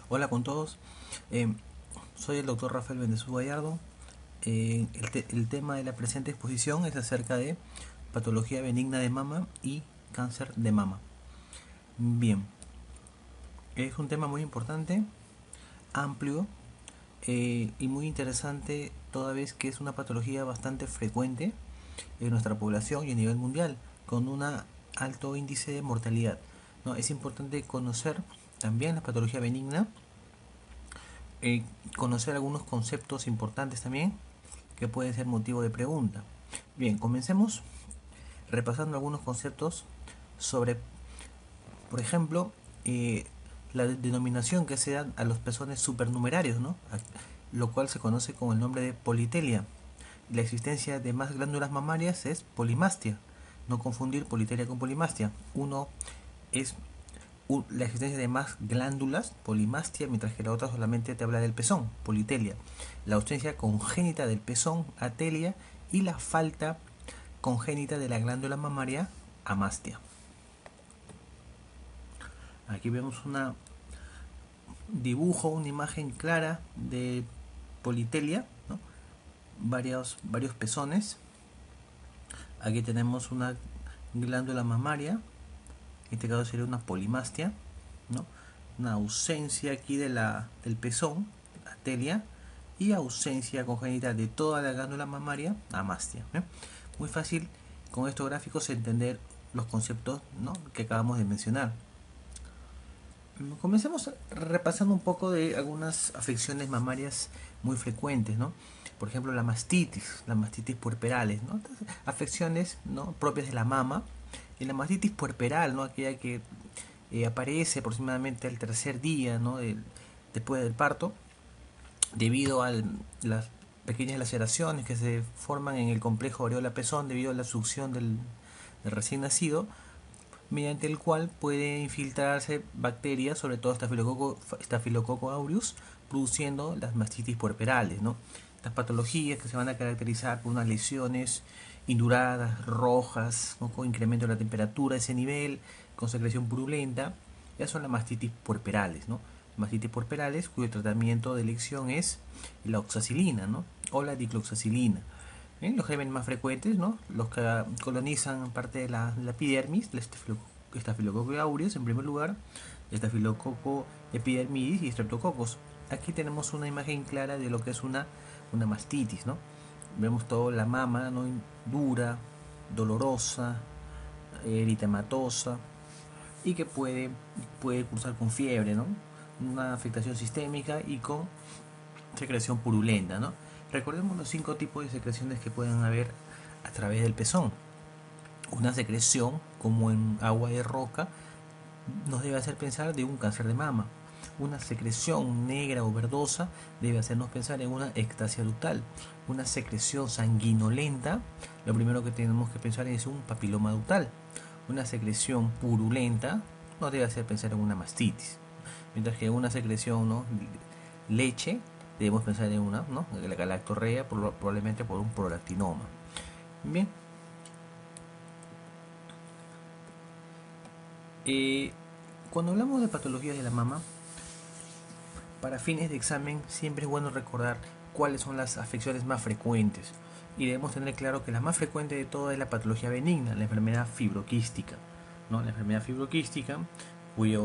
Hola con todos. Eh, Soy el doctor Rafael Bendezú Gallardo. El tema de la presente exposición es acerca de patología benigna de mama y cáncer de mama. Bien, es un tema muy importante, amplio y muy interesante, toda vez que es una patología bastante frecuente en nuestra población y a nivel mundial, con un alto índice de mortalidad, ¿no? Es importante conocer también la patología benigna, eh, conocer algunos conceptos importantes también que pueden ser motivo de pregunta. Bien, comencemos repasando algunos conceptos sobre, por ejemplo, la denominación que se da a los pezones supernumerarios, ¿no? Lo cual se conoce con el nombre de politelia. La existencia de más glándulas mamarias es polimastia. No confundir politelia con polimastia. Uno es la existencia de más glándulas, polimastia, mientras que la otra solamente te habla del pezón, politelia. La ausencia congénita del pezón, atelia, y la falta congénita de la glándula mamaria, amastia. Aquí vemos un dibujo, una imagen clara de politelia, ¿no? Varios pezones. Aquí tenemos una glándula mamaria, en este caso sería una polimastia, ¿no? Una ausencia aquí del pezón, atelia, y ausencia congénita de toda la glándula mamaria, amastia. Muy fácil con estos gráficos entender los conceptos, ¿no?, que acabamos de mencionar. Comencemos repasando un poco de algunas afecciones mamarias muy frecuentes, ¿no? Por ejemplo, la mastitis puerperales, ¿no? Entonces, afecciones, ¿no?, propias de la mama. Y la mastitis puerperal, ¿no?, aquella que aparece aproximadamente al tercer día, ¿no?, después del parto, debido a las pequeñas laceraciones que se forman en el complejo areola-pezón debido a la succión del recién nacido, mediante el cual puede infiltrarse bacterias, sobre todo Staphylococcus aureus, produciendo las mastitis puerperales, ¿no? Estas patologías que se van a caracterizar por unas lesiones induradas, rojas, ¿no?, con incremento de la temperatura, ese nivel, con secreción purulenta, ya son las mastitis puerperales, ¿no? Mastitis puerperales cuyo tratamiento de elección es la oxacilina, ¿no?, o la dicloxacilina. Los gérmenes más frecuentes, ¿no?, los que colonizan parte de la epidermis, el Staphylococcus aureus en primer lugar, Staphylococcus epidermidis y Streptococcus. Aquí tenemos una imagen clara de lo que es una mastitis, ¿no? Vemos toda la mama, ¿no?, dura, dolorosa, eritematosa, y que puede cursar con fiebre, ¿no?, una afectación sistémica y con secreción purulenta, ¿no? Recordemos los 5 tipos de secreciones que pueden haber a través del pezón. Una secreción, como en agua de roca, nos debe hacer pensar de un cáncer de mama. Una secreción negra o verdosa debe hacernos pensar en una ectasia ductal. Una secreción sanguinolenta, lo primero que tenemos que pensar es un papiloma ductal. Una secreción purulenta nos debe hacer pensar en una mastitis. Mientras que una secreción, ¿no?, leche, debemos pensar en una, ¿no?, la galactorrea, probablemente por un prolactinoma. Bien, cuando hablamos de patologías de la mama, para fines de examen siempre es bueno recordar cuáles son las afecciones más frecuentes. Y debemos tener claro que la más frecuente de todas es la patología benigna, la enfermedad fibroquística, ¿no? La enfermedad fibroquística, cuya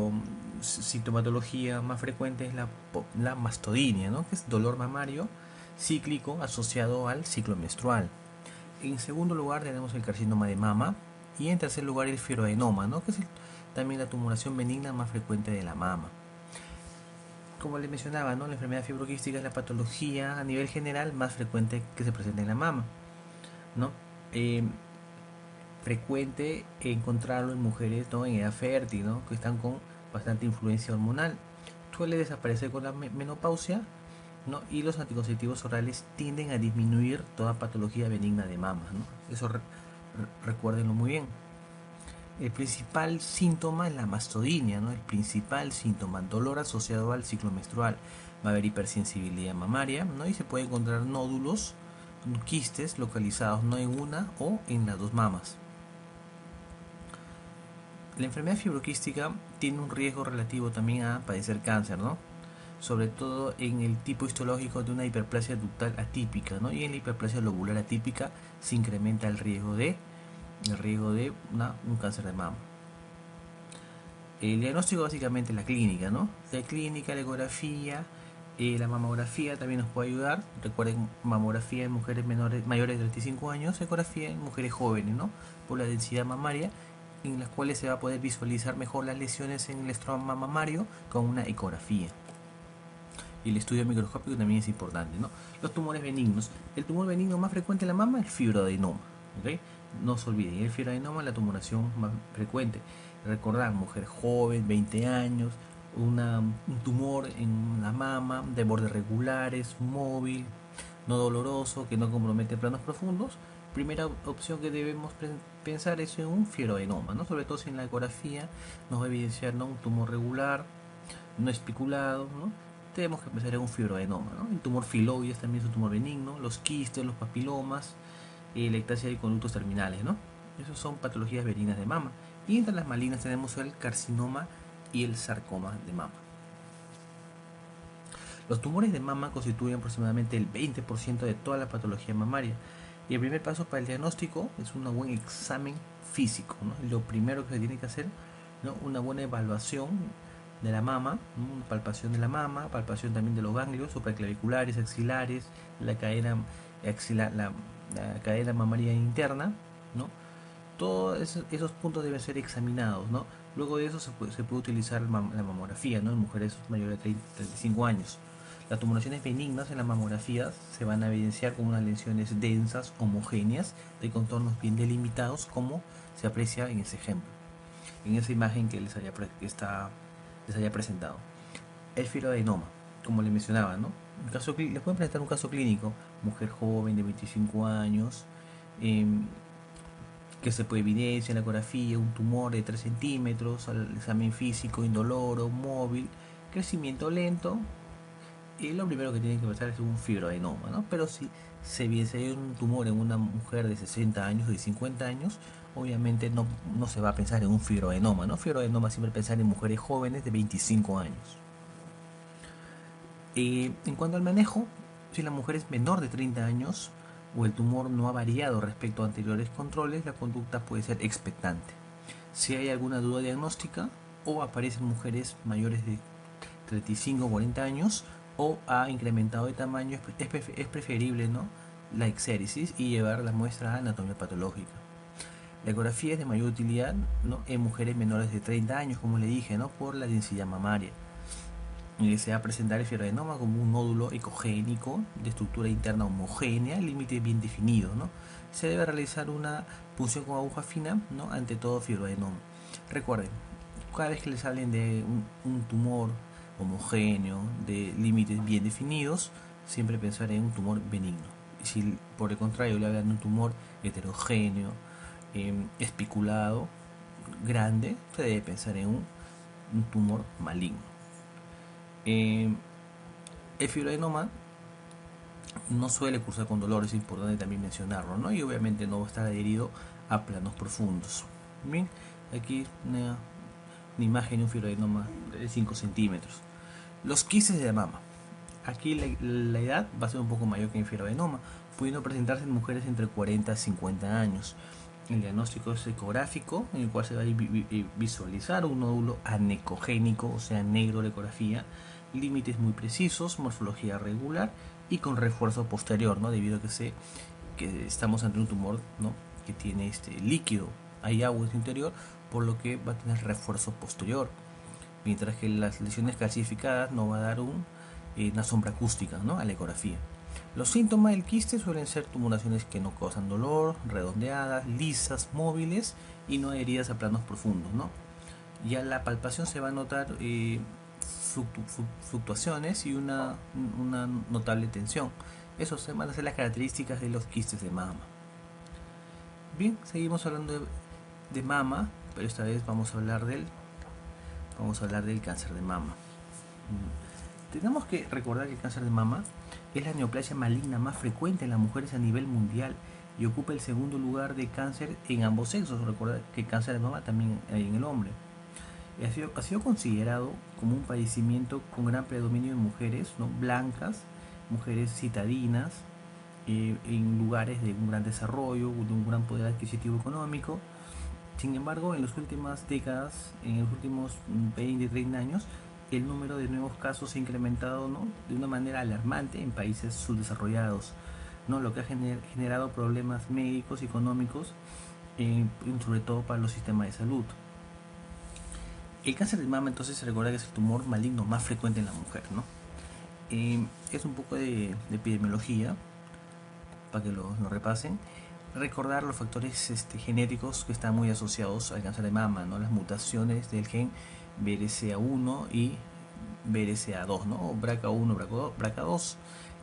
sintomatología más frecuente es la mastodinia, ¿no?, que es dolor mamario cíclico asociado al ciclo menstrual. En segundo lugar tenemos el carcinoma de mama, y en tercer lugar el fibroadenoma, ¿no?, que es también la tumoración benigna más frecuente de la mama. Como les mencionaba, ¿no?, la enfermedad fibroquística es la patología a nivel general más frecuente que se presenta en la mama, ¿no? Frecuente encontrarlo en mujeres, ¿no?, en edad fértil, ¿no?, que están con bastante influencia hormonal. Suele desaparecer con la menopausia, ¿no?, y los anticonceptivos orales tienden a disminuir toda patología benigna de mama, ¿no? Eso recuérdenlo muy bien. El principal síntoma es la mastodinia, ¿no? El principal síntoma, dolor asociado al ciclo menstrual. Va a haber hipersensibilidad mamaria, ¿no?, y se puede encontrar nódulos, quistes localizados no en una o en las dos mamas. La enfermedad fibroquística tiene un riesgo relativo también a padecer cáncer, ¿no? sobre todo en el tipo histológico de una hiperplasia ductal atípica, ¿no? Y en la hiperplasia lobular atípica se incrementa el riesgo de un cáncer de mama. El diagnóstico básicamente es la clínica, ¿no? La clínica, la ecografía, la mamografía también nos puede ayudar. Recuerden, mamografía en mujeres mayores de 35 años, ecografía en mujeres jóvenes, ¿no? Por la densidad mamaria, en las cuales se va a poder visualizar mejor las lesiones en el estroma mamario con una ecografía. Y el estudio microscópico también es importante, ¿no? Los tumores benignos. El tumor benigno más frecuente en la mama es el fibroadenoma, ¿ok? No se olviden, el fibroadenoma es la tumoración más frecuente. Recordar, mujer joven, 20 años, un tumor en la mama, de bordes regulares, móvil, no doloroso, que no compromete planos profundos. Primera opción que debemos pensar es en un fibroadenoma, ¿no? Sobre todo si en la ecografía nos va a evidenciar, ¿no?, un tumor regular, no especulado, ¿no? Tenemos que pensar en un fibroadenoma, ¿no? El tumor filoides también es un tumor benigno, los quistes, los papilomas, la ectasia de conductos terminales, ¿no? Esas son patologías benignas de mama. Y entre las malignas tenemos el carcinoma y el sarcoma de mama. Los tumores de mama constituyen aproximadamente el 20% de toda la patología mamaria. Y el primer paso para el diagnóstico es un buen examen físico, ¿no? Lo primero que se tiene que hacer, ¿no?, una buena evaluación de la mama, ¿no?, una palpación de la mama, palpación también de los ganglios supraclaviculares, axilares, la cadena axilar, la cadena mamaria interna, ¿no? Todos esos puntos deben ser examinados, ¿no? Luego de eso se puede utilizar la mamografía, ¿no?, en mujeres mayores de 35 años. Las tumoraciones benignas en la mamografía se van a evidenciar con unas lesiones densas, homogéneas, de contornos bien delimitados, como se aprecia en ese ejemplo, en esa imagen que les haya presentado. El fibroadenoma, como les mencionaba, ¿no? Les pueden presentar un caso clínico, mujer joven de 25 años, que se puede evidenciar en la ecografía un tumor de 3 centímetros, al examen físico indoloro, móvil, crecimiento lento. Y lo primero que tienen que pensar es un fibroadenoma, ¿no? Pero si se evidencia un tumor en una mujer de 60 años o de 50 años, obviamente no se va a pensar en un fibroadenoma, ¿no? Fibroadenoma siempre pensar en mujeres jóvenes de 25 años. En cuanto al manejo, si la mujer es menor de 30 años o el tumor no ha variado respecto a anteriores controles, la conducta puede ser expectante. Si hay alguna duda diagnóstica o aparecen mujeres mayores de 35 o 40 años o ha incrementado de tamaño, es preferible, ¿no?, la exéresis y llevar la muestra a anatomía patológica. La ecografía es de mayor utilidad, ¿no?, en mujeres menores de 30 años, como le dije, ¿no?, por la densidad mamaria. Se va a presentar el fibroadenoma como un nódulo ecogénico de estructura interna homogénea, límites bien definidos, ¿no? Se debe realizar una punción con aguja fina, ¿no?, ante todo fibroadenoma. Recuerden, cada vez que les hablen de un tumor homogéneo, de límites bien definidos, siempre pensar en un tumor benigno. Y si por el contrario le hablan de un tumor heterogéneo, espiculado, grande, se debe pensar en un tumor maligno. El fibroadenoma no suele cursar con dolor, es importante también mencionarlo, ¿no? Y obviamente no va a estar adherido a planos profundos. Bien, aquí una imagen de un fibroadenoma de 5 centímetros. Los quistes de la mama. Aquí la edad va a ser un poco mayor que en fibroadenoma, pudiendo presentarse en mujeres entre 40 y 50 años. El diagnóstico es ecográfico, en el cual se va a visualizar un nódulo anecogénico, o sea, negro de ecografía, límites muy precisos, morfología regular y con refuerzo posterior, ¿no?, debido a que estamos ante un tumor, ¿no?, que tiene líquido, hay agua en su interior, por lo que va a tener refuerzo posterior, mientras que las lesiones calcificadas no va a dar una sombra acústica, ¿no?, a la ecografía. Los síntomas del quiste suelen ser tumoraciones que no causan dolor, redondeadas, lisas, móviles y no adheridas a planos profundos, ¿no? Ya la palpación se va a notar fluctuaciones y una notable tensión. Esas van a ser las características de los quistes de mama. Bien, seguimos hablando de mama, pero esta vez vamos a hablar del cáncer de mama. Tenemos que recordar que el cáncer de mama es la neoplasia maligna más frecuente en las mujeres a nivel mundial y ocupa el segundo lugar de cáncer en ambos sexos. Recuerda que el cáncer de mama también hay en el hombre. Ha sido considerado como un padecimiento con gran predominio en mujeres, ¿no?, blancas, mujeres citadinas, en lugares de un gran desarrollo, de un gran poder adquisitivo económico. Sin embargo, en las últimas décadas, en los últimos 20, 30 años, el número de nuevos casos se ha incrementado, ¿no?, de una manera alarmante en países subdesarrollados, ¿no?, lo que ha generado problemas médicos y económicos, sobre todo para los sistemas de salud. El cáncer de mama, entonces, se recuerda que es el tumor maligno más frecuente en la mujer, ¿no? Es un poco de epidemiología, para que lo repasen. Recordar los factores genéticos que están muy asociados al cáncer de mama, ¿no? Las mutaciones del gen BRCA1 y BRCA2, ¿no? O BRCA1, BRCA2,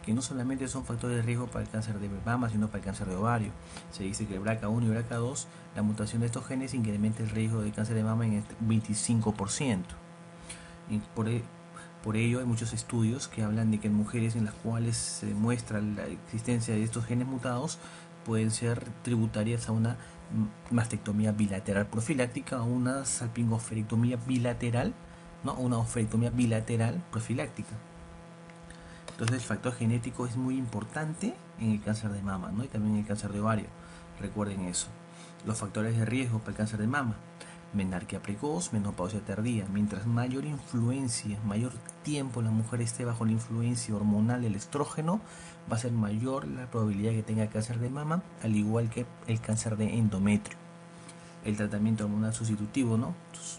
que no solamente son factores de riesgo para el cáncer de mama, sino para el cáncer de ovario. Se dice que el BRCA1 y BRCA2, la mutación de estos genes incrementa el riesgo de cáncer de mama en 25%. Y por ello hay muchos estudios que hablan de que en mujeres en las cuales se demuestra la existencia de estos genes mutados pueden ser tributarias a una mastectomía bilateral profiláctica o una salpingoferectomía bilateral, ¿no?, una oferectomía bilateral profiláctica. Entonces el factor genético es muy importante en el cáncer de mama, ¿no?, y también en el cáncer de ovario. Recuerden eso. Los factores de riesgo para el cáncer de mama: menarquía precoz, menopausia tardía. Mientras mayor influencia, mayor tiempo la mujer esté bajo la influencia hormonal del estrógeno, va a ser mayor la probabilidad de que tenga cáncer de mama, al igual que el cáncer de endometrio. El tratamiento hormonal sustitutivo, ¿no?,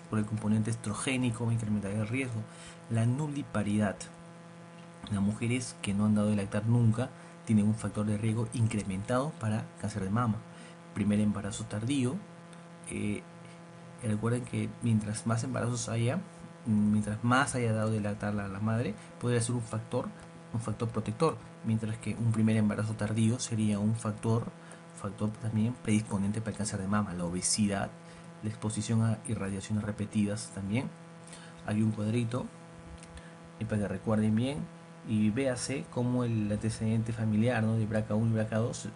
por el componente estrogénico, va a incrementar el riesgo. La nuliparidad. Las mujeres que no han dado de lactar nunca tienen un factor de riesgo incrementado para cáncer de mama. Primer embarazo tardío. Recuerden que mientras más embarazos haya, mientras más haya dado de lactar la madre, podría ser un factor protector, mientras que un primer embarazo tardío sería un factor también predisponente para el cáncer de mama. La obesidad, la exposición a irradiaciones repetidas también. Hay un cuadrito para que recuerden bien y véase cómo el antecedente familiar, ¿no?, de BRCA1 y BRCA2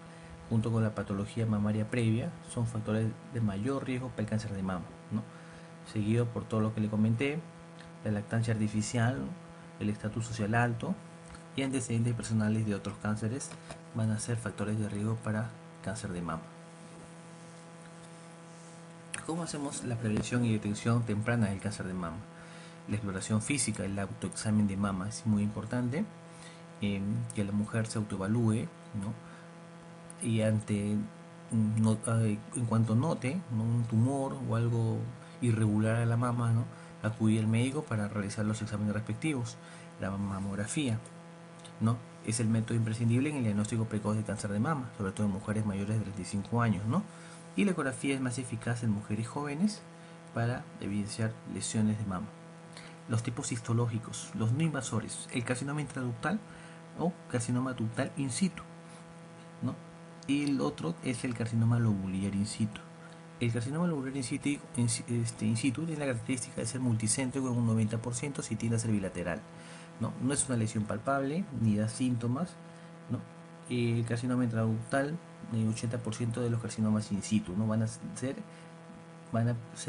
junto con la patología mamaria previa son factores de mayor riesgo para el cáncer de mama, ¿no?, seguido por todo lo que le comenté: la lactancia artificial, el estatus social alto y antecedentes personales de otros cánceres van a ser factores de riesgo para cáncer de mama. ¿Cómo hacemos la prevención y detección temprana del cáncer de mama? La exploración física, el autoexamen de mama es muy importante, que la mujer se autoevalúe, ¿no?, y en cuanto note, ¿no?, un tumor o algo irregular a la mama, ¿no?, acudir al médico para realizar los exámenes respectivos. La mamografía, ¿no?, es el método imprescindible en el diagnóstico precoz de cáncer de mama, sobre todo en mujeres mayores de 35 años, ¿no? Y la ecografía es más eficaz en mujeres jóvenes para evidenciar lesiones de mama. Los tipos histológicos, los no invasores: el carcinoma intraductal o carcinoma ductal in situ, ¿no? Y el otro es el carcinoma lobular in situ. El carcinoma lobular in situ tiene la característica de ser multicéntrico en un 90% si tiende a ser bilateral, ¿no? No es una lesión palpable ni da síntomas, ¿no? El carcinoma intraductal, el 80% de los carcinomas in situ, ¿no?, van a ser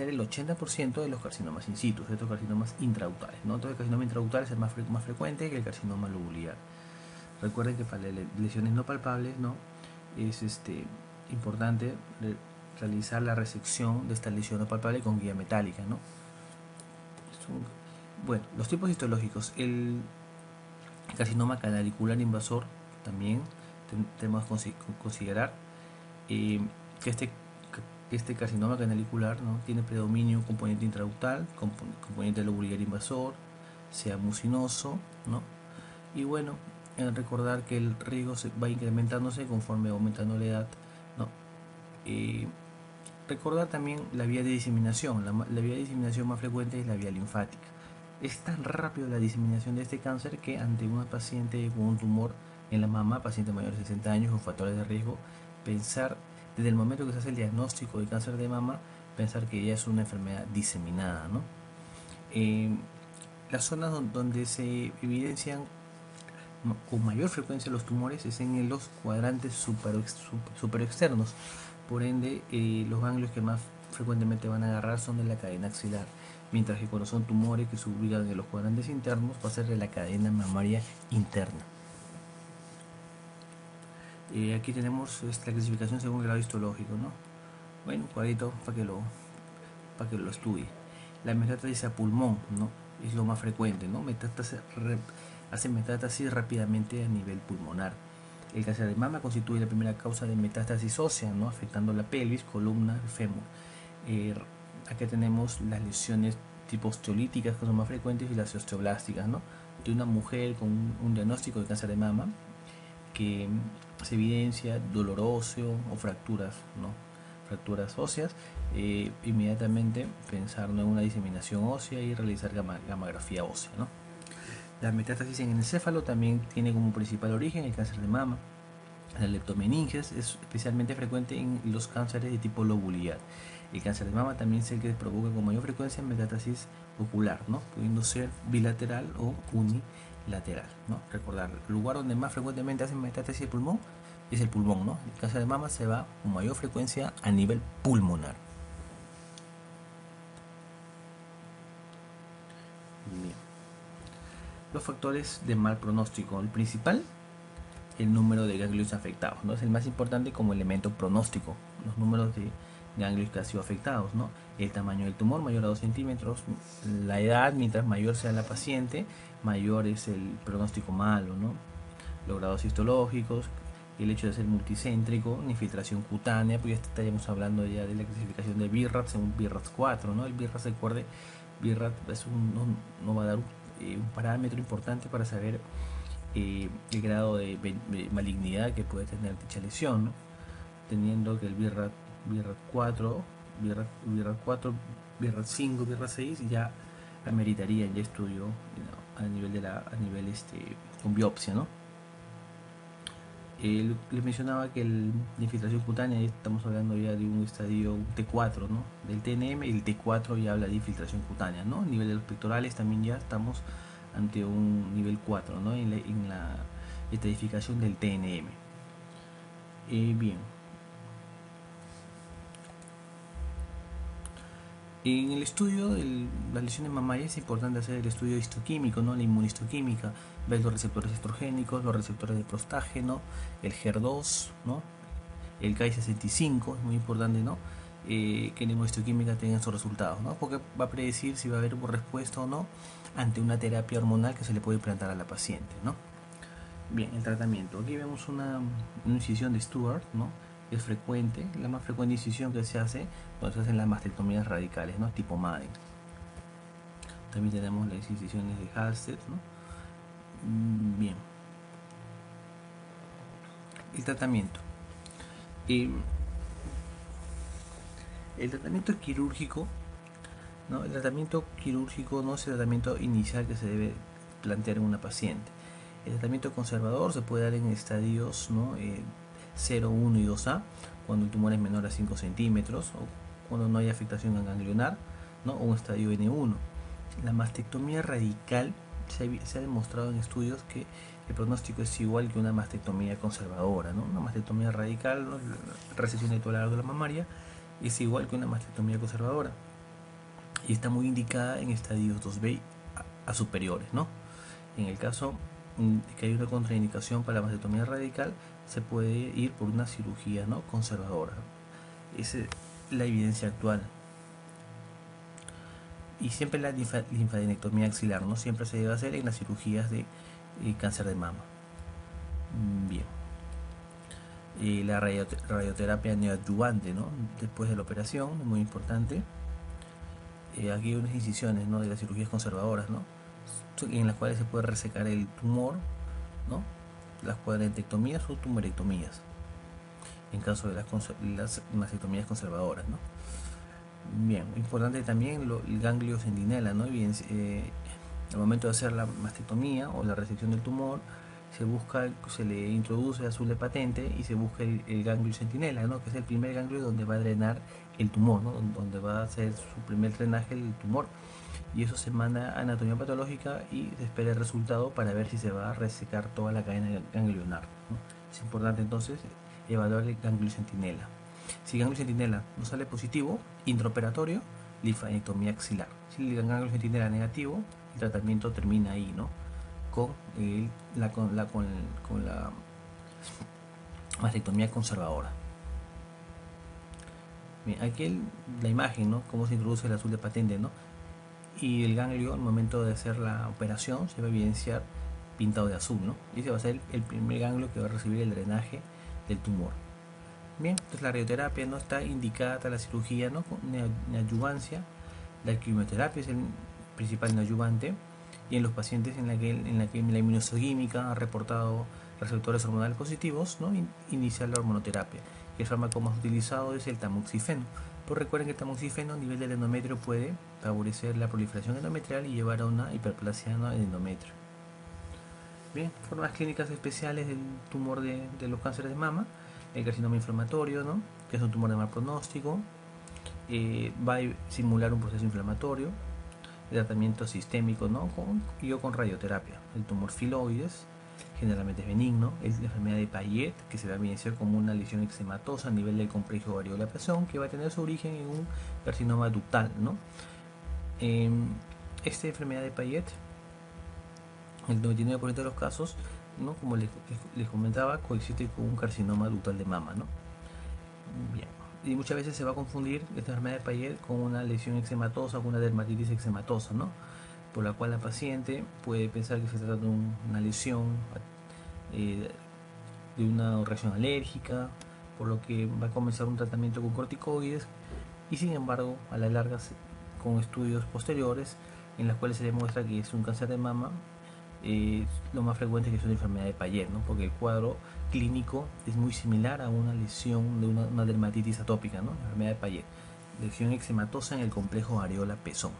el 80% de los carcinomas in situ, estos carcinomas intraductales, ¿no? Entonces el carcinoma intraductal es el más frecuente que el carcinoma lobular. Recuerden que para lesiones no palpables, ¿no?, es importante realizar la resección de esta lesión no palpable con guía metálica, ¿no? Bueno, los tipos histológicos: el carcinoma canalicular invasor también tenemos que considerar que este carcinoma canalicular, ¿no?, tiene predominio componente intraductal, componente lobular invasor, sea mucinoso, ¿no? Y bueno, recordar que el riesgo va incrementándose conforme va aumentando la edad, ¿no? Recordar también la vía de diseminación. La vía de diseminación más frecuente es la vía linfática. Es tan rápido la diseminación de este cáncer que ante una paciente con un tumor en la mama, paciente mayor de 60 años con factores de riesgo, pensar desde el momento que se hace el diagnóstico de cáncer de mama, pensar que ya es una enfermedad diseminada, ¿no? Las zonas donde se evidencian con mayor frecuencia los tumores es en los cuadrantes superexternos. Por ende, los ganglios que más frecuentemente van a agarrar son de la cadena axilar. mientras que cuando son tumores que se ubican en los cuadrantes internos va a ser de la cadena mamaria interna. Aquí tenemos la clasificación según el grado histológico, ¿no? Bueno, un cuadrito para que lo estudie. La metástasis a pulmón, ¿no? Es lo más frecuente, ¿no? Hace metástasis rápidamente a nivel pulmonar. El cáncer de mama constituye la primera causa de metástasis ósea, ¿no? Afectando la pelvis, columna, fémur. Acá tenemos las lesiones tipo osteolíticas, que son más frecuentes, y las osteoblásticas, ¿no? De una mujer con un diagnóstico de cáncer de mama que se evidencia dolor óseo o fracturas, ¿no? Fracturas óseas, inmediatamente pensar, ¿no?, en una diseminación ósea y realizar gamografía ósea, ¿no? La metástasis en el encéfalo también tiene como principal origen el cáncer de mama. La leptomeninges es especialmente frecuente en los cánceres de tipo lobular. El cáncer de mama también es el que provoca con mayor frecuencia metástasis ocular, ¿no? Pudiendo ser bilateral o unilateral, ¿no? Recordar, el lugar donde más frecuentemente hacen metástasis de pulmón es el pulmón, ¿no? El cáncer de mama se va con mayor frecuencia a nivel pulmonar. Bien. Los factores de mal pronóstico. El principal, el número de ganglios afectados, ¿no? Es el más importante como elemento pronóstico. Los números de ganglios que han sido afectados, ¿no? El tamaño del tumor, mayor a 2 centímetros. La edad, mientras mayor sea la paciente, mayor es el pronóstico malo, ¿no? Los grados histológicos, el hecho de ser multicéntrico, una infiltración cutánea, pues ya estaríamos hablando ya de la clasificación de BIRAT según BIRAT 4, ¿no? El BIRAT, recuerde, BIRAT es no va a dar un parámetro importante para saber el grado de malignidad que puede tener dicha lesión, ¿no? Teniendo que el BIRAT 4, BIRAT 4, BIRAT 5, BIRAT 6 ya ameritaría ya estudio, ¿no?, a nivel con biopsia, ¿no? Les mencionaba que la infiltración cutánea, estamos hablando ya de un estadio T4, ¿no? Del TNM, y el T4 ya habla de infiltración cutánea, ¿no? A nivel de los pectorales también ya estamos ante un nivel 4, ¿no? En la estratificación del TNM. Bien. En el estudio de las lesiones mamarias es importante hacer el estudio histoquímico, ¿no? La inmunistoquímica, ver los receptores estrogénicos, los receptores de prostágeno, el HER2, ¿no? El Ki-65, es muy importante, ¿no? Que la inmunistoquímica tenga sus resultados, ¿no? Porque va a predecir si va a haber una respuesta o no ante una terapia hormonal que se le puede implantar a la paciente, ¿no? Bien, el tratamiento. Aquí vemos una incisión de Stuart, ¿no? Es frecuente, la más frecuente incisión que se hace cuando se hacen las mastectomías radicales, ¿no? Tipo Madden. También tenemos las incisiones de Halsted, ¿no? Bien. El tratamiento. El tratamiento quirúrgico, ¿no? El tratamiento quirúrgico no es el tratamiento inicial que se debe plantear en una paciente. El tratamiento conservador se puede dar en estadios, ¿no? 0, 1 y 2A, cuando el tumor es menor a 5 centímetros o cuando no hay afectación ganglionar, ¿no? O un estadio N1. La mastectomía radical se ha demostrado en estudios que el pronóstico es igual que una mastectomía conservadora, ¿no? Una mastectomía radical, ¿no?, resección de toda la glándula mamaria, es igual que una mastectomía conservadora y está muy indicada en estadios 2B a superiores, ¿no? En el caso que hay una contraindicación para la mastectomía radical, se puede ir por una cirugía, ¿no?, conservadora. Esa es la evidencia actual. Y siempre la linfadenectomía axilar, ¿no?, siempre se debe hacer en las cirugías de cáncer de mama. Bien. La radioterapia neoadyuvante, ¿no?, después de la operación, muy importante. Aquí hay unas incisiones, ¿no?, de las cirugías conservadoras, ¿no?, en las cuales se puede resecar el tumor, ¿no?, las cuadrantectomías o tumorectomías, en caso de las mastectomías conservadoras, ¿no? Bien, importante también el ganglio centinela, ¿no? Al momento de hacer la mastectomía o la resección del tumor, se le introduce azul de patente y se busca el ganglio centinela, ¿no?, que es el primer ganglio donde va a drenar el tumor, ¿no?, donde va a hacer su primer drenaje del tumor, y eso se manda a anatomía patológica y se espera el resultado para ver si se va a resecar toda la cadena ganglionar, ¿no? Es importante entonces evaluar el ganglio centinela. Si el ganglio centinela no sale positivo, intraoperatorio, linfadenectomía axilar. Si el ganglio genitino era negativo, el tratamiento termina ahí, ¿no? Con la mastectomía conservadora. Bien, aquí la imagen, ¿no? Cómo se introduce el azul de patente, ¿no? Y el ganglio, al momento de hacer la operación, se va a evidenciar pintado de azul, ¿no? Y ese va a ser el primer ganglio que va a recibir el drenaje del tumor. Bien, entonces la radioterapia no está indicada para la cirugía, ¿no? Con neoadyuvancia. La quimioterapia es el principal neoadyuvante, y en los pacientes en la que la inmunohistoquímica ha reportado receptores hormonales positivos, ¿no? Iniciar la hormonoterapia. El fármaco más utilizado es el tamoxifeno. Pues recuerden que el tamoxifeno a nivel del endometrio puede favorecer la proliferación endometrial y llevar a una hiperplasia del endometrio. Bien, formas clínicas especiales del tumor de los cánceres de mama: el carcinoma inflamatorio, ¿no? Que es un tumor de mal pronóstico, va a simular un proceso inflamatorio, el tratamiento sistémico, ¿no? con radioterapia. El tumor filoides generalmente es benigno, es la enfermedad de Payet, que se va a evidenciar como una lesión eczematosa a nivel del complejo areola-pezón, que va a tener su origen en un carcinoma ductal, ¿no? Esta enfermedad de Payet, el 99% de los casos, ¿no? Como les comentaba, coexiste con un carcinoma ductal de mama, ¿no? Bien. Y muchas veces se va a confundir esta enfermedad de Payet con una lesión eczematosa, con una dermatitis eczematosa, ¿no? Por la cual la paciente puede pensar que se trata de una lesión de una reacción alérgica, por lo que va a comenzar un tratamiento con corticoides, y sin embargo a la larga, con estudios posteriores en los cuales se demuestra que es un cáncer de mama, lo más frecuente es que es una enfermedad de Payet, ¿no? Porque el cuadro clínico es muy similar a una lesión de una dermatitis atópica, ¿no? La enfermedad de Payet, lesión eczematosa en el complejo areola-pezón.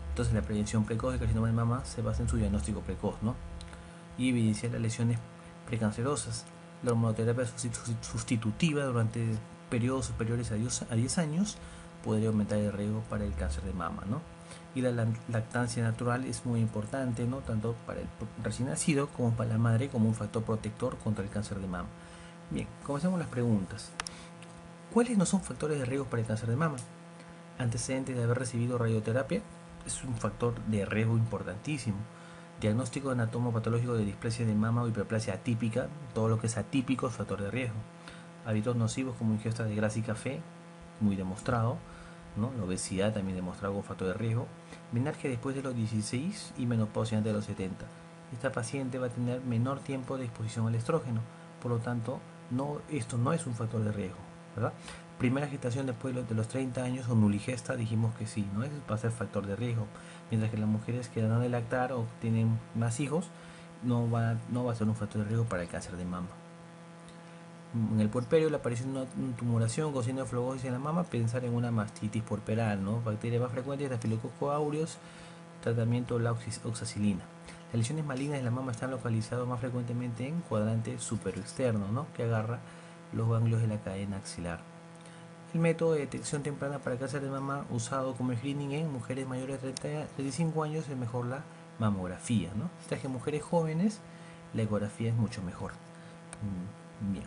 Entonces la prevención precoz del carcinoma de mama se basa en su diagnóstico precoz, ¿no? Y evidenciar las lesiones precancerosas. La hormonoterapia sustitutiva durante periodos superiores a 10 años podría aumentar el riesgo para el cáncer de mama, ¿no? Y la lactancia natural es muy importante, ¿no? Tanto para el recién nacido como para la madre, como un factor protector contra el cáncer de mama. Bien, comencemos las preguntas. ¿Cuáles no son factores de riesgo para el cáncer de mama? Antecedentes de haber recibido radioterapia es un factor de riesgo importantísimo. Diagnóstico anatomopatológico de displasia de mama o hiperplasia atípica, todo lo que es atípico es factor de riesgo. Hábitos nocivos como ingesta de grasa y café, muy demostrado, ¿no? La obesidad también demostrado como factor de riesgo. Menarquia después de los 16 y menopausia antes de los 70. Esta paciente va a tener menor tiempo de exposición al estrógeno, por lo tanto, esto no es un factor de riesgo, ¿verdad? Primera gestación después de los 30 años o nuligesta, dijimos que sí, ¿no? Va a ser factor de riesgo. Mientras que las mujeres que dan de lactar o tienen más hijos, no va a ser un factor de riesgo para el cáncer de mama. En el puerperio, la aparición de una tumoración con signo de flebosis en la mama, pensar en una mastitis puerperal, ¿no? Bacterias más frecuentes, Staphylococcus aureus, tratamiento la oxacilina. Las lesiones malignas de la mama están localizadas más frecuentemente en cuadrante superexterno, ¿no? Que agarra los ganglios de la cadena axilar. El método de detección temprana para cáncer de mama usado como screening en mujeres mayores de 35 años es mejor la mamografía, ¿no? Mientras que en mujeres jóvenes la ecografía es mucho mejor. Bien.